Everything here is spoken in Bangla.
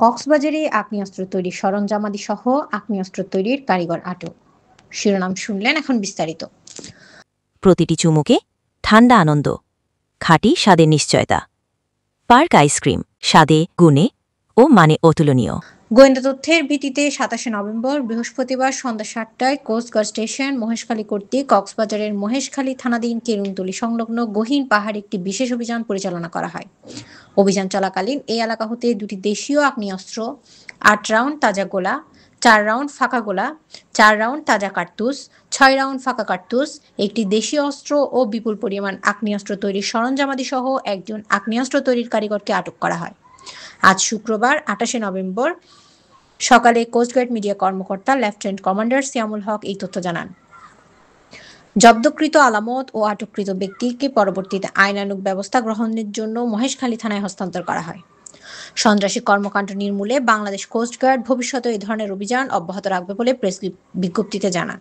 কক্সবাজারে আগ্নেয়াস্ত্র তৈরির সরঞ্জামাদি সহ আগ্নেয়াস্ত্র তৈরির কারিগর আটক। শিরোনাম শুনলেন, এখন বিস্তারিত। প্রতিটি চুমুকে ঠান্ডা আনন্দ, খাঁটি স্বাদের নিশ্চয়তা। পার্ক আইসক্রিম স্বাদে, গুণে ও মানে অতুলনীয়। গোয়েন্দা তথ্যের ভিত্তিতে ২৭শে নভেম্বর বৃহস্পতিবার সন্ধ্যা ৭টায় কোস্টগার্ড স্টেশন মহেশখালী কর্তৃক কক্সবাজারের মহেশখালী থানাধীন কেরুনতলী সংলগ্ন গহীন পাহাড়ে একটি বিশেষ অভিযান পরিচালনা করা হয়। অভিযান চলাকালীন এই এলাকা হতে দুটি দেশীয় আগ্নেয়াস্ত্র, ৮ রাউন্ড তাজা গোলা, ৪ রাউন্ড ফাঁকা গোলা, ৪ রাউন্ড তাজা কার্তুজ, ৬ রাউন্ড ফাঁকা কার্তুজ, একটি দেশীয় অস্ত্র ও বিপুল পরিমাণ আগ্নেয়াস্ত্র তৈরির সরঞ্জামাদি সহ একজন আগ্নেয়াস্ত্র তৈরির কারিগরকে আটক করা হয়। আজ শুক্রবার ২৮শে নভেম্বর সকালে কোস্টগার্ড মিডিয়া কর্মকর্তা লেফটেন্যান্ট কমান্ডার সিয়ামুল হক এই তথ্য জানান। জব্দকৃত আলামত ও আটককৃত ব্যক্তিকে পরবর্তীতে আইনানুগ ব্যবস্থা গ্রহণের জন্য মহেশখালী থানায় হস্তান্তর করা হয়। সন্ত্রাসী কর্মকাণ্ড নির্মূলে বাংলাদেশ কোস্টগার্ড ভবিষ্যতে এই ধরনের অভিযান অব্যাহত রাখবে বলে প্রেস বিজ্ঞপ্তিতে জানান।